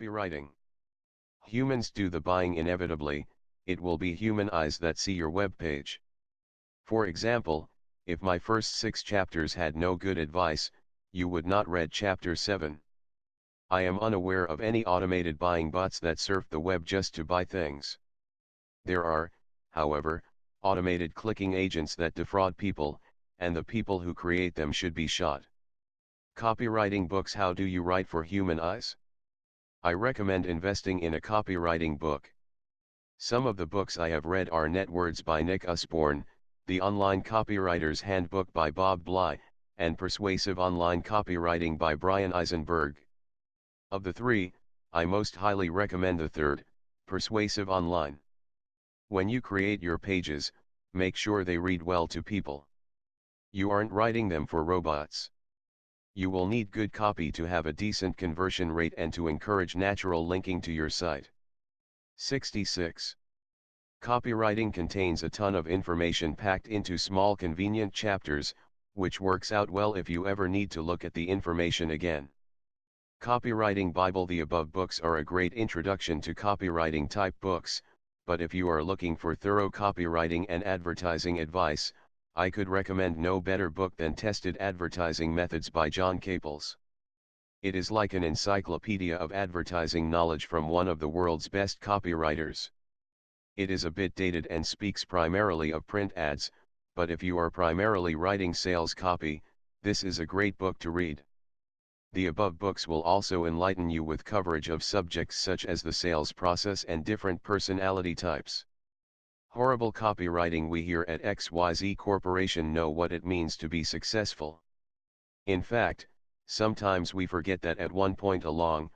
Copywriting. Humans do the buying inevitably, it will be human eyes that see your web page. For example, if my first 6 chapters had no good advice, you would not read chapter 7. I am unaware of any automated buying bots that surf the web just to buy things. There are, however, automated clicking agents that defraud people, and the people who create them should be shot. Copywriting books. How do you write for human eyes? I recommend investing in a copywriting book. Some of the books I have read are Net Words by Nick Usborne, The Online Copywriter's Handbook by Bob Bly, and Persuasive Online Copywriting by Bryan Eisenberg. Of the 3, I most highly recommend the third, Persuasive Online. When you create your pages, make sure they read well to people. You aren't writing them for robots. You will need good copy to have a decent conversion rate and to encourage natural linking to your site. 66. Copywriting contains a ton of information packed into small convenient chapters, which works out well if you ever need to look at the information again. Copywriting Bible. The above books are a great introduction to copywriting type books, but if you are looking for thorough copywriting and advertising advice, I could recommend no better book than Tested Advertising Methods by John Caples. It is like an encyclopedia of advertising knowledge from one of the world's best copywriters. It is a bit dated and speaks primarily of print ads, but if you are primarily writing sales copy, this is a great book to read. The above books will also enlighten you with coverage of subjects such as the sales process and different personality types. Horrible copywriting. We here at XYZ Corporation know what it means to be successful. In fact, sometimes we forget that at one point a long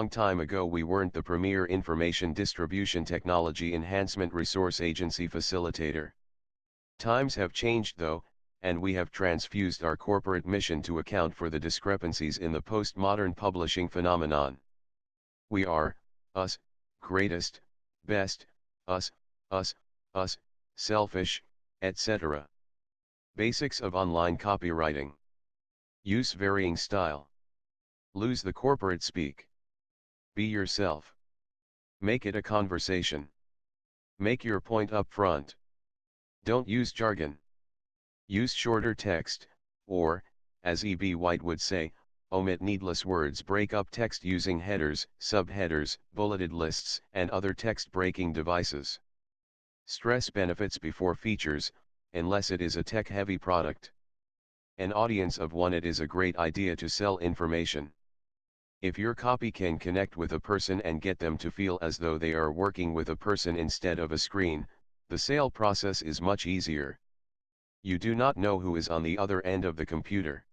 time ago we weren't the premier information distribution technology enhancement resource agency facilitator. Times have changed though, and we have transfused our corporate mission to account for the discrepancies in the postmodern publishing phenomenon. We are, us, greatest, best, us, selfish, etc. Basics of online copywriting. Use varying style. Lose the corporate speak. Be yourself. Make it a conversation. Make your point up front. Don't use jargon. Use shorter text, or, as E.B. White would say, omit needless words. Break up text using headers, subheaders, bulleted lists, and other text-breaking devices. Stress benefits before features, unless it is a tech-heavy product. An audience of one. It is a great idea to sell information. If your copy can connect with a person and get them to feel as though they are working with a person instead of a screen, the sale process is much easier. You do not know who is on the other end of the computer.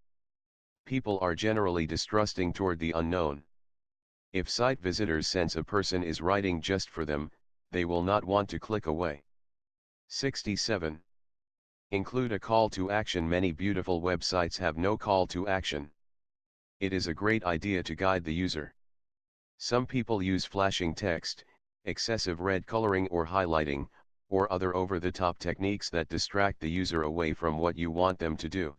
People are generally distrusting toward the unknown. If site visitors sense a person is writing just for them, they will not want to click away. 67. Include a call to action. Many beautiful websites have no call to action. It is a great idea to guide the user. Some people use flashing text, excessive red coloring or highlighting, or other over-the-top techniques that distract the user away from what you want them to do.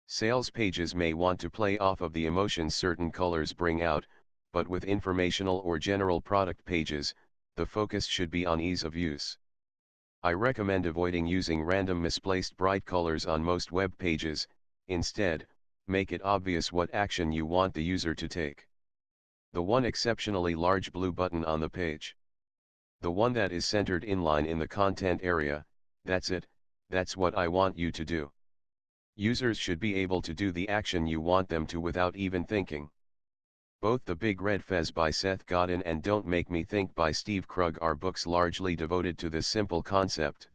Sales pages may want to play off of the emotions certain colors bring out, but with informational or general product pages, the focus should be on ease of use. I recommend avoiding using random misplaced bright colors on most web pages. Instead, make it obvious what action you want the user to take. The one exceptionally large blue button on the page. The one that is centered inline in the content area, that's it, that's what I want you to do. Users should be able to do the action you want them to without even thinking. Both The Big Red Fez by Seth Godin and Don't Make Me Think by Steve Krug are books largely devoted to this simple concept.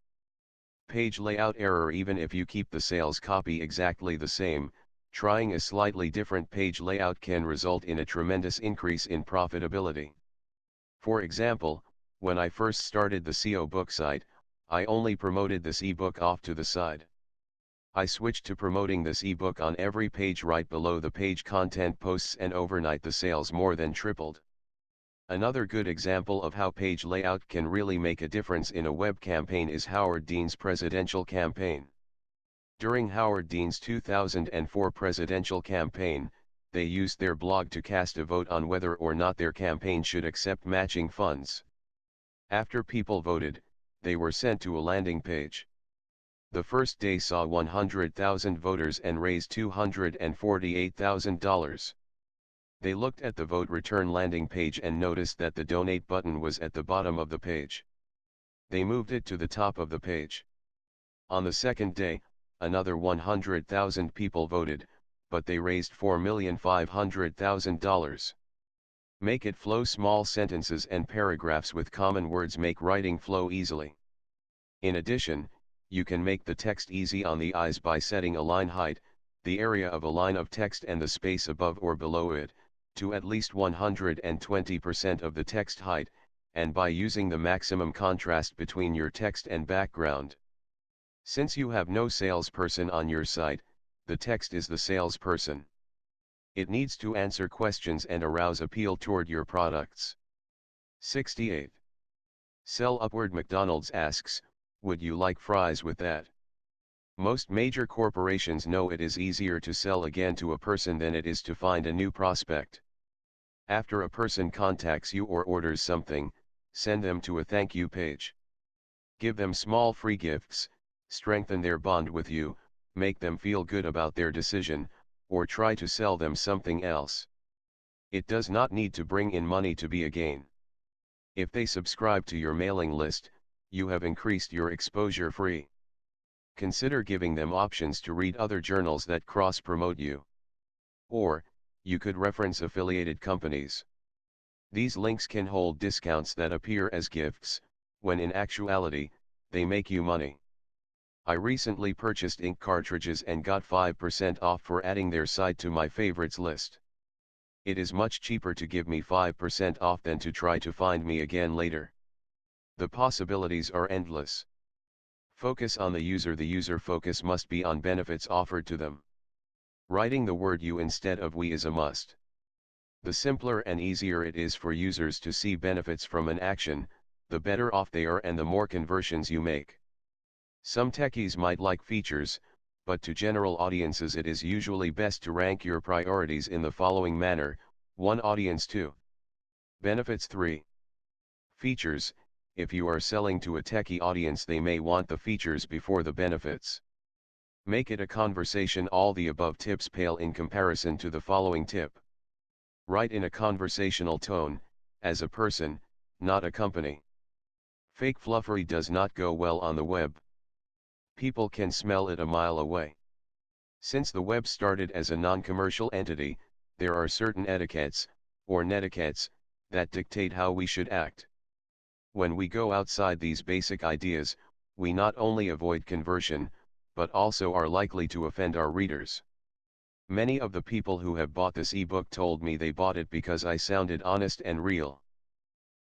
Page layout error. Even if you keep the sales copy exactly the same, trying a slightly different page layout can result in a tremendous increase in profitability. For example, when I first started the SEO book site, I only promoted this ebook off to the side. I switched to promoting this ebook on every page right below the page content posts, and overnight the sales more than tripled. Another good example of how page layout can really make a difference in a web campaign is Howard Dean's presidential campaign. During Howard Dean's 2004 presidential campaign, they used their blog to cast a vote on whether or not their campaign should accept matching funds. After people voted, they were sent to a landing page. The first day saw 100,000 voters and raised $248,000. They looked at the vote return landing page and noticed that the donate button was at the bottom of the page. They moved it to the top of the page. On the second day, another 100,000 people voted, but they raised $4,500,000. Make it flow. Small sentences and paragraphs with common words make writing flow easily. In addition, you can make the text easy on the eyes by setting a line height, the area of a line of text and the space above or below it, to at least 120% of the text height, and by using the maximum contrast between your text and background. Since you have no salesperson on your site, the text is the salesperson. It needs to answer questions and arouse appeal toward your products. 68. Sell upward. McDonald's asks, would you like fries with that? Most major corporations know it is easier to sell again to a person than it is to find a new prospect. After a person contacts you or orders something, send them to a thank you page. Give them small free gifts, strengthen their bond with you, make them feel good about their decision, or try to sell them something else. It does not need to bring in money to be a gain. If they subscribe to your mailing list, you have increased your exposure free. Consider giving them options to read other journals that cross-promote you. Or, you could reference affiliated companies. These links can hold discounts that appear as gifts, when in actuality, they make you money. I recently purchased ink cartridges and got 5% off for adding their site to my favorites list. It is much cheaper to give me 5% off than to try to find me again later. The possibilities are endless. Focus on the user. The user focus must be on benefits offered to them. Writing the word you instead of we is a must. The simpler and easier it is for users to see benefits from an action, the better off they are and the more conversions you make. Some techies might like features, but to general audiences it is usually best to rank your priorities in the following manner: 1. Audience. 2. Benefits. 3. Features. If you are selling to a techie audience, they may want the features before the benefits. Make it a conversation. All the above tips pale in comparison to the following tip. Write in a conversational tone, as a person, not a company. Fake fluffery does not go well on the web. People can smell it a mile away. Since the web started as a non-commercial entity, there are certain etiquettes, or netiquettes, that dictate how we should act. When we go outside these basic ideas, we not only avoid conversion, but also are likely to offend our readers. Many of the people who have bought this ebook told me they bought it because I sounded honest and real.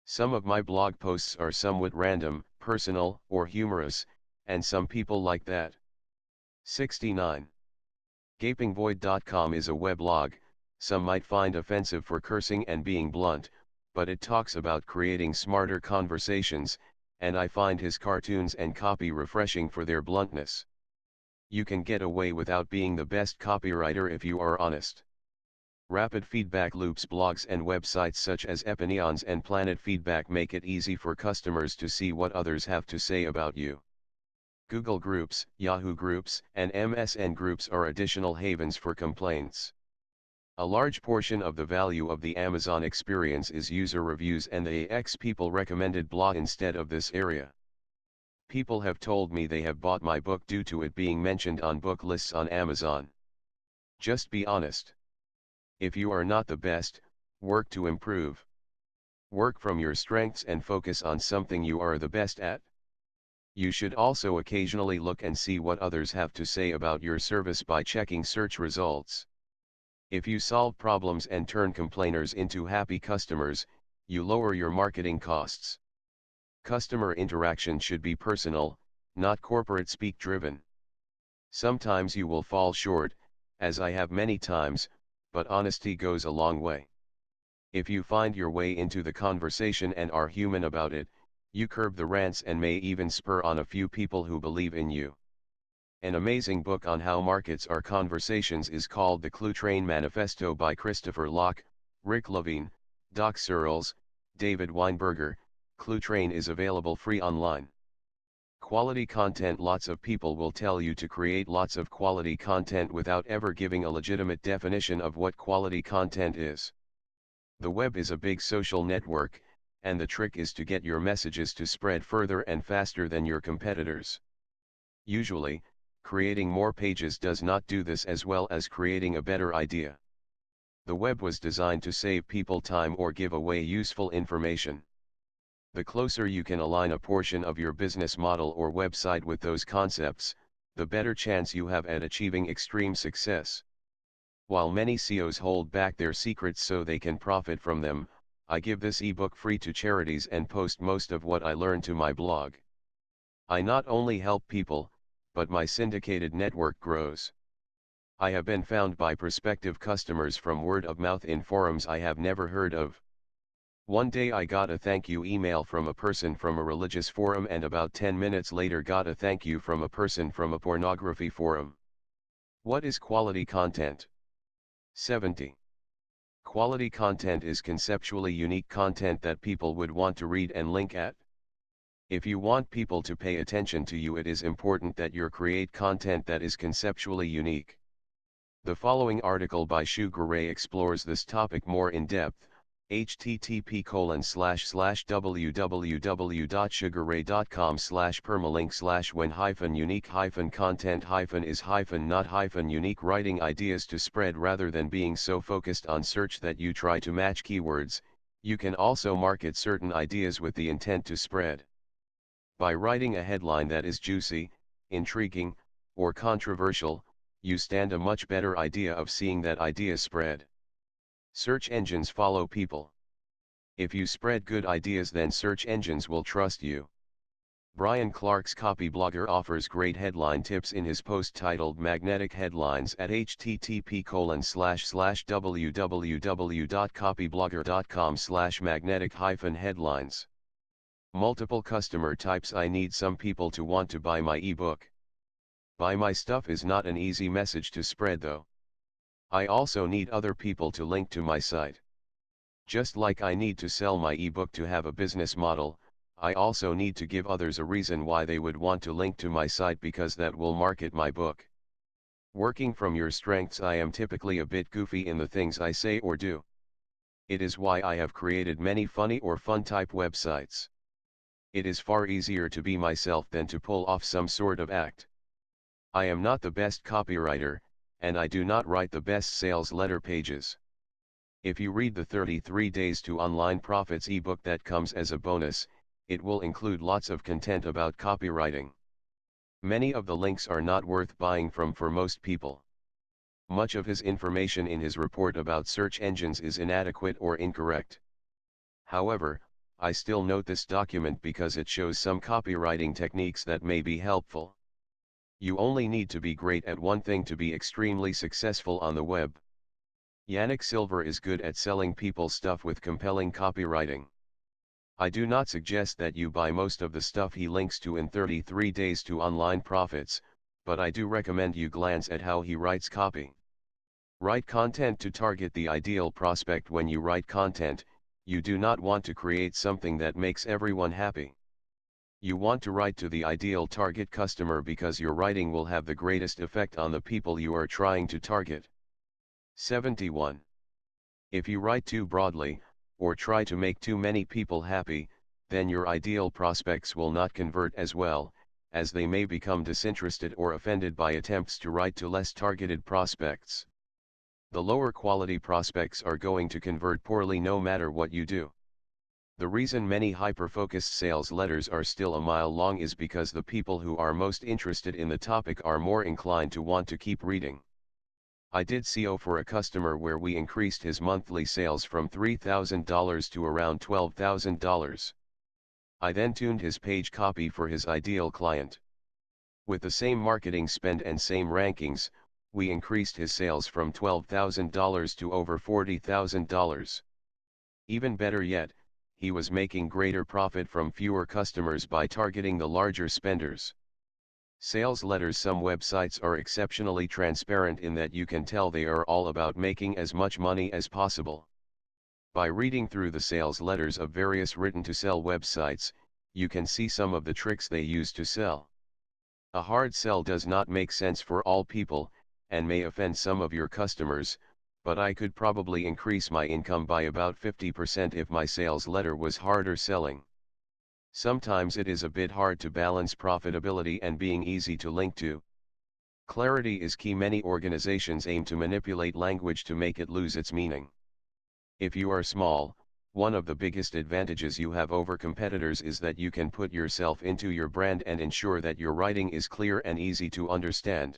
Some of my blog posts are somewhat random, personal, or humorous, and some people like that. 69. Gapingvoid.com is a weblog. Some might find offensive for cursing and being blunt, but it talks about creating smarter conversations, and I find his cartoons and copy refreshing for their bluntness. You can get away without being the best copywriter if you are honest. Rapid feedback loops. Blogs and websites such as Epinions and Planet Feedback make it easy for customers to see what others have to say about you. Google Groups, Yahoo Groups, and MSN Groups are additional havens for complaints. A large portion of the value of the Amazon experience is user reviews and the AX people recommended blog instead of this area. People have told me they have bought my book due to it being mentioned on book lists on Amazon. Just be honest. If you are not the best, work to improve. Work from your strengths and focus on something you are the best at. You should also occasionally look and see what others have to say about your service by checking search results. If you solve problems and turn complainers into happy customers, you lower your marketing costs. Customer interaction should be personal, not corporate speak driven. Sometimes you will fall short, as I have many times, but honesty goes a long way. If you find your way into the conversation and are human about it, you curb the rants and may even spur on a few people who believe in you. An amazing book on how markets are conversations is called The Clue Train Manifesto by Christopher Locke, Rick Levine, Doc Searles, David Weinberger. Clue Train is available free online. Quality content. Lots of people will tell you to create lots of quality content without ever giving a legitimate definition of what quality content is. The web is a big social network, and the trick is to get your messages to spread further and faster than your competitors. Usually, creating more pages does not do this as well as creating a better idea. The web was designed to save people time or give away useful information. The closer you can align a portion of your business model or website with those concepts, the better chance you have at achieving extreme success. While many SEOs hold back their secrets so they can profit from them, I give this ebook free to charities and post most of what I learn to my blog. I not only help people, but my syndicated network grows. I have been found by prospective customers from word of mouth in forums I have never heard of. One day I got a thank you email from a person from a religious forum, and about 10 minutes later got a thank you from a person from a pornography forum. What is quality content? 70. Quality content is conceptually unique content that people would want to read and link at. If you want people to pay attention to you, it is important that you create content that is conceptually unique. The following article by Sugar Ray explores this topic more in depth. http://www.sugarray.com/permalink/when-unique-content-is-not-unique, writing ideas to spread rather than being so focused on search that you try to match keywords. You can also market certain ideas with the intent to spread. By writing a headline that is juicy, intriguing, or controversial, you stand a much better idea of seeing that idea spread. Search engines follow people. If you spread good ideas, then search engines will trust you. Brian Clark's Copyblogger offers great headline tips in his post titled Magnetic Headlines at http://www.copyblogger.com/magnetic-headlines. Multiple customer types. I need some people to want to buy my ebook. Buy my stuff is not an easy message to spread though. I also need other people to link to my site. Just like I need to sell my ebook to have a business model, I also need to give others a reason why they would want to link to my site, because that will market my book. Working from your strengths. I am typically a bit goofy in the things I say or do. It is why I have created many funny or fun type websites. It is far easier to be myself than to pull off some sort of act. I am not the best copywriter, and I do not write the best sales letter pages. If you read the 33 Days to Online Profits ebook that comes as a bonus, it will include lots of content about copywriting. Many of the links are not worth buying from for most people. Much of his information in his report about search engines is inadequate or incorrect. However, I still note this document because it shows some copywriting techniques that may be helpful. You only need to be great at one thing to be extremely successful on the web. Yannick Silver is good at selling people stuff with compelling copywriting. I do not suggest that you buy most of the stuff he links to in 33 Days to Online Profits, but I do recommend you glance at how he writes copy. Write content to target the ideal prospect. When you write content, you do not want to create something that makes everyone happy. You want to write to the ideal target customer because your writing will have the greatest effect on the people you are trying to target. 71. If you write too broadly, or try to make too many people happy, then your ideal prospects will not convert as well, as they may become disinterested or offended by attempts to write to less targeted prospects. The lower quality prospects are going to convert poorly no matter what you do. The reason many hyper-focused sales letters are still a mile long is because the people who are most interested in the topic are more inclined to want to keep reading. I did SEO for a customer where we increased his monthly sales from $3,000 to around $12,000. I then tuned his page copy for his ideal client. With the same marketing spend and same rankings, we increased his sales from $12,000 to over $40,000. Even better yet, he was making greater profit from fewer customers by targeting the larger spenders. Sales letters. Some websites are exceptionally transparent in that you can tell they are all about making as much money as possible. By reading through the sales letters of various written-to-sell websites, you can see some of the tricks they use to sell. A hard sell does not make sense for all people, and may offend some of your customers, but I could probably increase my income by about 50% if my sales letter was harder selling. Sometimes it is a bit hard to balance profitability and being easy to link to. Clarity is key. Many organizations aim to manipulate language to make it lose its meaning. If you are small, one of the biggest advantages you have over competitors is that you can put yourself into your brand and ensure that your writing is clear and easy to understand.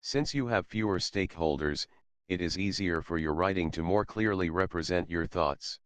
Since you have fewer stakeholders, it is easier for your writing to more clearly represent your thoughts.